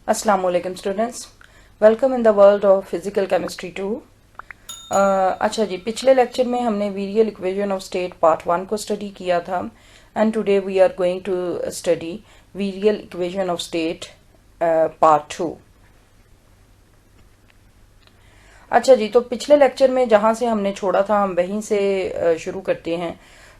Assalamu alaikum students, welcome in the world of physical chemistry 2। अच्छा जी, पिछले lecture में हमने virial equation of state part 1 को स्टडी किया था and today we are going to study virial equation of state part 2। अच्छा जी, तो पिछले लेक्चर में जहाँ से हमने छोड़ा था हम वहीं से शुरू करते हैं।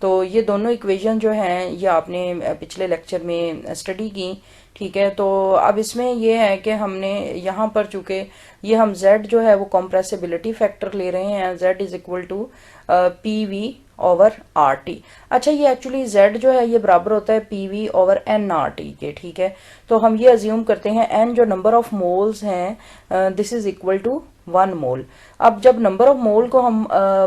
तो ये दोनों इक्वेशन जो हैं ये आपने पिछले लेक्चर में स्टडी की, ठीक है। तो अब इसमें ये है कि हमने यहाँ पर चूंकि ये हम z जो है वो कॉम्प्रेसिबिलिटी फैक्टर ले रहे हैं, z is equal to P V over R T. अच्छा, ये एक्चुअली z जो है ये बराबर होता है P V over N R T के, ठीक है। तो हम ये अज्यूम करते हैं n जो नंबर ऑफ मोल्स हैं दिस इज इक्वल टू 1 मोल। अब जब नंबर ऑफ मोल को हम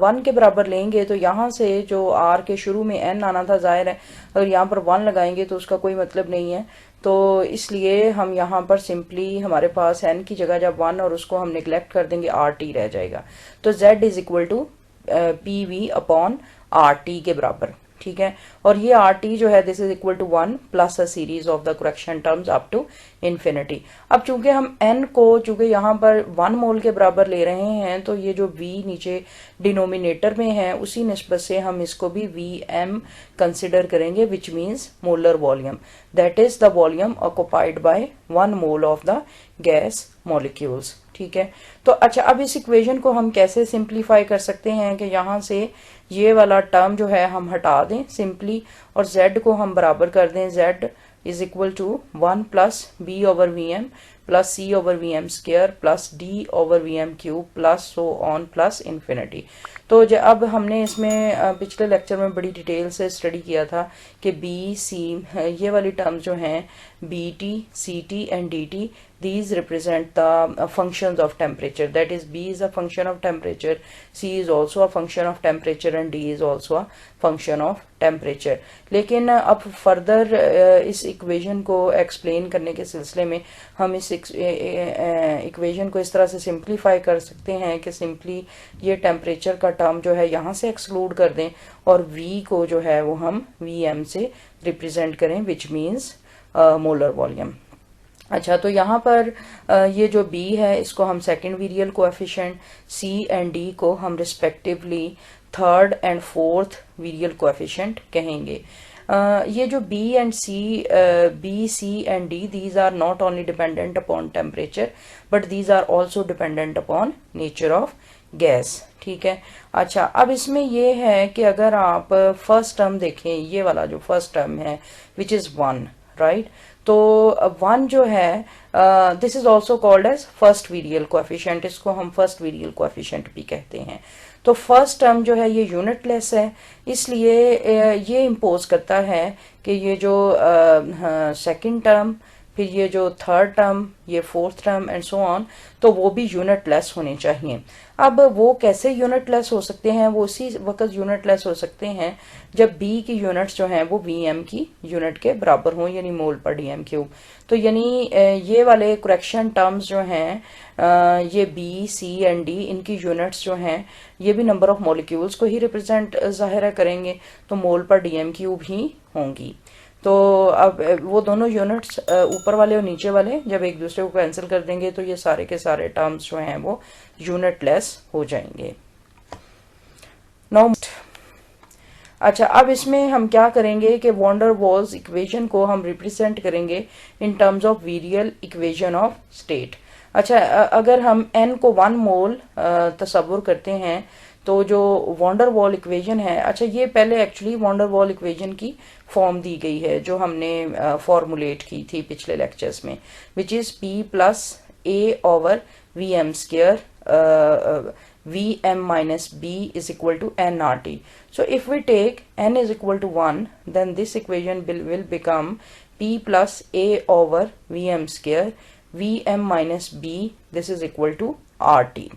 1 के बराबर लेंगे तो यहाँ से जो r के शुरू में n आना था, जाहिर है अगर यहाँ पर 1 लगाएंगे तो उसका कोई मतलब नहीं है। तो इसलिए हम यहाँ पर सिंपली हमारे पास n की जगह जब 1 और उसको हम निगलेक्ट कर देंगे आर टी रह जाएगा। तो z is equal to P V upon R T के बराबर, ठीक है। और ये आर टी जो है this is equal to 1 plus a series of the correction terms up to infinity. अब चूंकि हम n को चूंकि यहाँ पर 1 मोल के बराबर ले रहे हैं तो ये जो v नीचे डिनोमिनेटर में है उसी निस्बत से हम इसको भी Vm कंसिडर करेंगे, which means molar volume, that is the volume occupied by 1 mole of the gas molecules, ठीक है। तो अच्छा, अब इस इक्वेशन को हम कैसे सिंप्लीफाई कर सकते हैं कि यहाँ से ये वाला टर्म जो है हम हटा दें सिंपली और z को हम बराबर कर दें, z is equal to 1 plus b over we m plus c over V M square plus d over we m cube plus so on plus infinity. तो अब हमने इसमें पिछले लेक्चर में बड़ी डिटेल से स्टडी किया था कि बी सी ये वाली टर्म्स जो हैं B T C T and D T, these represent the functions of temperature, that is b is a function of temperature, c is also a function of temperature and d is also a function of temperature। लेकिन अब further इस equation को explain करने के सिलसिले में हम इस इक्वेशन को इस तरह से सिंप्लीफाई कर सकते हैं कि सिंपली ये टेम्परेचर का टर्म जो है यहाँ से एक्सक्लूड कर दें और v को जो है वो हम Vm से रिप्रेजेंट करें, विच मीन्स मोलर वॉल्यूम। अच्छा, तो यहाँ पर ये जो b है इसको हम second virial coefficient, c and d को हम respectively third and fourth virial coefficient कहेंगे। ये जो b and c, b, c and d, these are not only dependent upon temperature but these are also dependent upon nature of gas, ठीक है। अच्छा, अब इसमें ये है कि अगर आप फर्स्ट टर्म देखें, ये वाला जो फर्स्ट टर्म है विच इज 1, राइट। तो 1 जो है this is also called as first virial coefficient, इसको हम फर्स्ट वीरियल कोएफिशिएंट भी कहते हैं। तो फर्स्ट टर्म जो है ये यूनिटलेस है, इसलिए ये इम्पोज करता है कि ये जो सेकंड टर्म, फिर ये जो थर्ड टर्म, ये fourth term and so on, तो वो भी यूनिटलेस होने चाहिए। अब वो कैसे यूनिटलेस हो सकते हैं? वो उसी वक्त यूनिटलेस हो सकते हैं जब b की यूनिट्स जो हैं वो vm की यूनिट के बराबर हों, यानी मोल पर डीएम क्यूब। तो यानी ये वाले करेक्शन टर्म्स जो हैं ये b, c एंड d, इनकी यूनिट्स जो हैं ये भी नंबर ऑफ मॉलिक्यूल्स को ही रिप्रेजेंट ज़ाहिर करेंगे, तो मोल पर डीएम क्यूब ही होंगी। तो अब वो दोनों यूनिट्स ऊपर वाले और नीचे वाले जब एक दूसरे को कैंसिल कर देंगे तो ये सारे के सारे टर्म्स जो हैं वो यूनिटलेस हो जाएंगे। नाउ अच्छा, अब इसमें हम क्या करेंगे कि वॉन डेर वाल्स इक्वेशन को हम रिप्रेजेंट करेंगे in terms of virial equation of state. अच्छा, अगर हम n को 1 मोल तस्वुर करते हैं तो जो वॉन डेर वाल इक्वेशन है, अच्छा ये पहले actually van der Waals equation की फॉर्म दी गई है जो हमने फॉर्मुलेट की थी पिछले लेक्चर्स में, which is p plus a over V M square Vm minus b is equal to nRT. So if we take n is equal to 1, then this equation will become p plus a over Vm square V M minus B, this is equal to R T,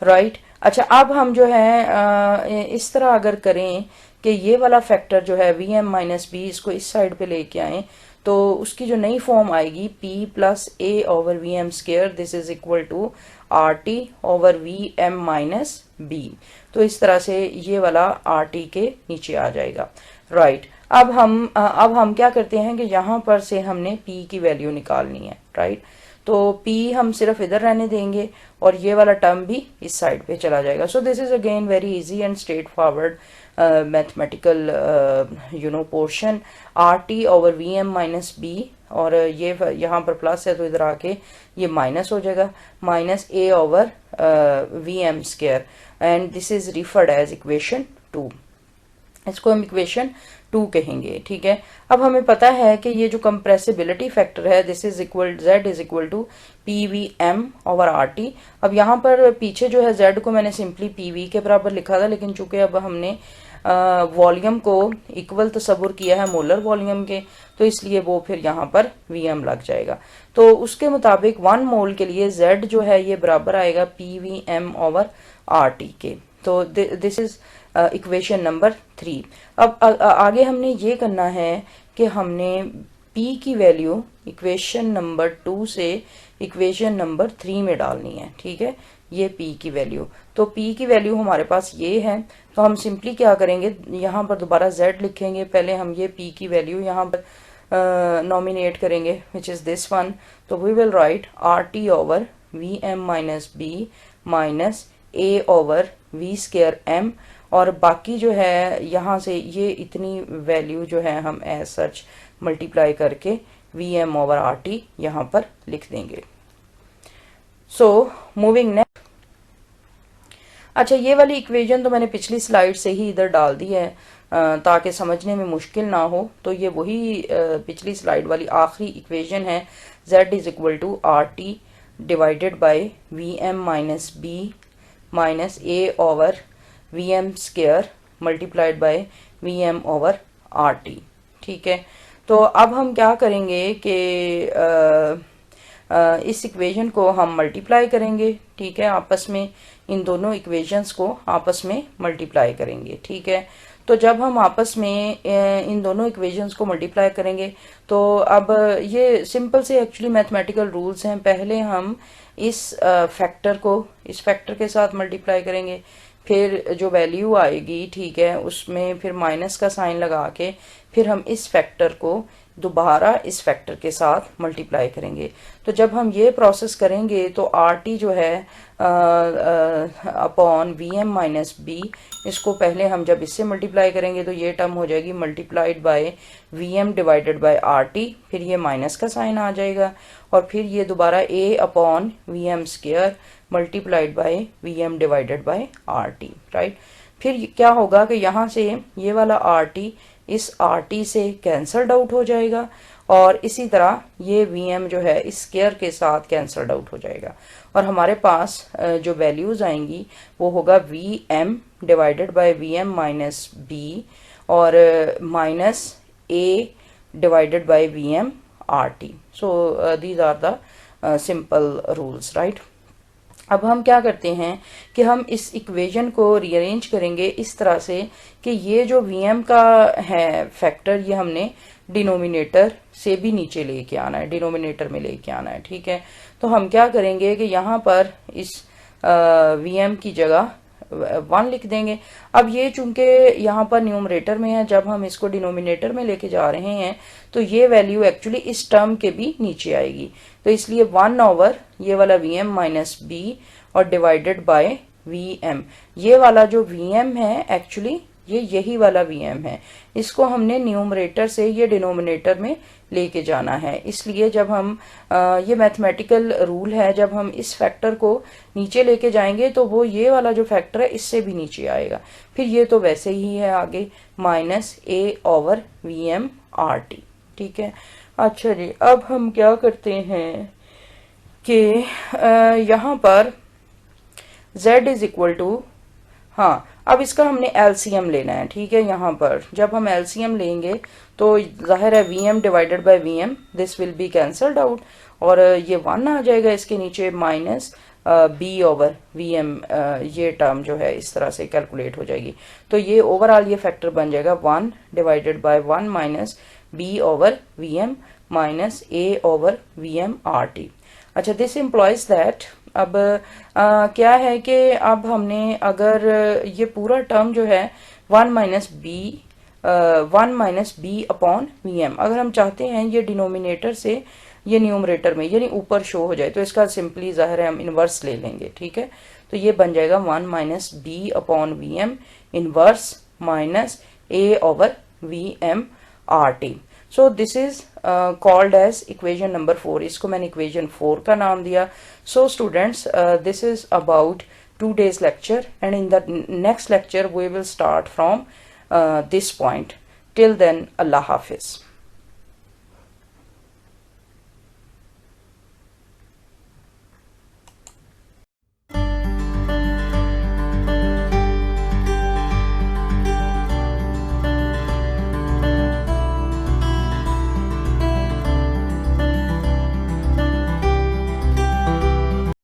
right. अच्छा, अब हम जो है इस तरह अगर करें कि ये वाला फैक्टर जो है वी एम माइनस बी, इसको इस साइड पे लेके आए, तो उसकी जो नई फॉर्म आएगी P plus A over we M square, this is equal to R T over we M minus B. तो इस तरह से ये वाला आर टी के नीचे आ जाएगा, राइट। अब हम क्या करते हैं कि यहाँ पर से हमने पी की वैल्यू निकालनी है, राइट। तो P हम सिर्फ इधर रहने देंगे और ये वाला टर्म भी इस साइड पे चला जाएगा। So this is again very easy and straightforward mathematical portion, R T over we M minus B, और ये यहाँ पर प्लस है तो इधर आके ये माइनस हो जाएगा, minus A over we M square, and this is referred as equation 2। इसको हम इक्वेशन 2 कहेंगे, ठीक है। अब हमें पता है कि ये जो कंप्रेसिबिलिटी फैक्टर है, this is equal z is equal to P V M over R T. अब यहाँ पर पीछे जो है z को मैंने सिंपली पी वी के बराबर लिखा था, लेकिन चूंकि अब हमने वॉल्यूम को इक्वल तस्वुर किया है मोलर वॉल्यूम के, तो इसलिए वो फिर यहाँ पर वी एम लग जाएगा। तो उसके मुताबिक 1 मोल के लिए z जो है ये बराबर आएगा P V M over R T के। तो दिस इज इक्वेशन नंबर 3। अब आगे हमने ये करना है कि हमने P की वैल्यू इक्वेशन नंबर 2 से इक्वेशन नंबर 3 में डालनी है, ठीक है। ये P की वैल्यू, तो P की वैल्यू हमारे पास ये है, तो हम सिंपली क्या करेंगे, यहाँ पर दोबारा Z लिखेंगे, पहले हम ये P की वैल्यू यहाँ पर नॉमिनेट करेंगे विच इज दिस वन। तो we will write R T over we M minus B minus A over V square M, और बाकी जो है यहाँ से ये इतनी वैल्यू जो है हम एज सच मल्टीप्लाई करके V M over R T यहाँ पर लिख देंगे। So moving next. अच्छा, ये वाली इक्वेशन तो मैंने पिछली स्लाइड से ही इधर डाल दी है ताकि समझने में मुश्किल ना हो। तो ये वही पिछली स्लाइड वाली आखिरी इक्वेशन है, z is equal to R T divided by V M minus B minus A over we M square multiplied by V M over R T, ठीक है। तो अब हम क्या करेंगे कि इस इक्वेशन को हम मल्टीप्लाई करेंगे, ठीक है, आपस में इन दोनों इक्वेशंस को आपस में मल्टीप्लाई करेंगे, ठीक है। तो जब हम आपस में इन दोनों इक्वेशंस को मल्टीप्लाई करेंगे, तो अब ये सिंपल से एक्चुअली मैथमेटिकल रूल्स हैं। पहले हम इस फैक्टर को इस फैक्टर के साथ मल्टीप्लाई करेंगे, फिर जो वैल्यू आएगी, ठीक है, उसमें फिर माइनस का साइन लगा के फिर हम इस फैक्टर को दोबारा इस फैक्टर के साथ मल्टीप्लाई करेंगे। तो जब हम ये प्रोसेस करेंगे तो आर टी जो है upon V M minus B, इसको पहले हम जब इससे मल्टीप्लाई करेंगे तो ये टर्म हो जाएगी multiplied by V M divided by R T, फिर ये माइनस का साइन आ जाएगा, और फिर ये दोबारा A upon V M square multiplied by V M divided by R T, right. फिर क्या होगा कि यहाँ से ये वाला आर टी इस आर टी से कैंसल्ड आउट हो जाएगा, और इसी तरह ये वी एम जो है इस स्केयर के साथ कैंसल्ड आउट हो जाएगा, और हमारे पास जो वैल्यूज आएंगी वो होगा V M divided by V M minus B और minus A divided by V M R T. So these are the simple rules, right. अब हम क्या करते हैं कि हम इस इक्वेशन को रीअरेंज करेंगे इस तरह से कि ये जो वीएम का है फैक्टर, ये हमने डिनोमिनेटर से भी नीचे लेके आना है, डिनोमिनेटर में लेके आना है, ठीक है। तो हम क्या करेंगे कि यहाँ पर इस वीएम की जगह 1 लिख देंगे। अब ये चूंकि यहाँ पर न्यूमरेटर में है, जब हम इसको डिनोमिनेटर में लेके जा रहे हैं तो ये वैल्यू एक्चुअली इस टर्म के भी नीचे आएगी, तो इसलिए 1 ओवर ये वाला वी एम माइनस बी और डिवाइडेड बाय वी एम। ये वाला जो वी एम है एक्चुअली ये यही वाला वी एम है, इसको हमने न्यूमरेटर से ये डिनोमिनेटर में लेके जाना है। इसलिए जब हम ये मैथमेटिकल रूल है, जब हम इस फैक्टर को नीचे लेके जाएंगे तो वो ये वाला जो फैक्टर है इससे भी नीचे आएगा, फिर ये तो वैसे ही है आगे minus A over we M R T, ठीक है। अच्छा जी, अब हम क्या करते हैं कि यहाँ पर z इज इक्वल टू, हाँ, अब इसका हमने एलसीएम लेना है, ठीक है। यहाँ पर जब हम एलसीएम लेंगे तो जाहिर है V M divided by V M, this will be cancelled out, और ये 1 आ जाएगा इसके नीचे, minus B over we M, ये टर्म जो है इस तरह से कैलकुलेट हो जाएगी। तो ये ओवरऑल ये फैक्टर बन जाएगा 1 divided by 1 minus B over we M minus A over we M R T. अच्छा, दिस इम्प्लॉयज दैट, अब क्या है कि अब हमने अगर ये पूरा टर्म जो है 1 minus B upon V M, अगर हम चाहते हैं ये डिनोमिनेटर से ये न्यूमरेटर में यानी ऊपर शो हो जाए तो इसका सिंपली ज़ाहिर है हम इनवर्स ले लेंगे, ठीक है। तो ये बन जाएगा 1 minus B upon V M inverse minus A over we M R T. So this is called as equation number 4, इसको मैंने इक्वेशन 4 का नाम दिया। So students, this is about 2 days lecture, and in the next lecture we will start from this point. Till then, Allah Hafiz.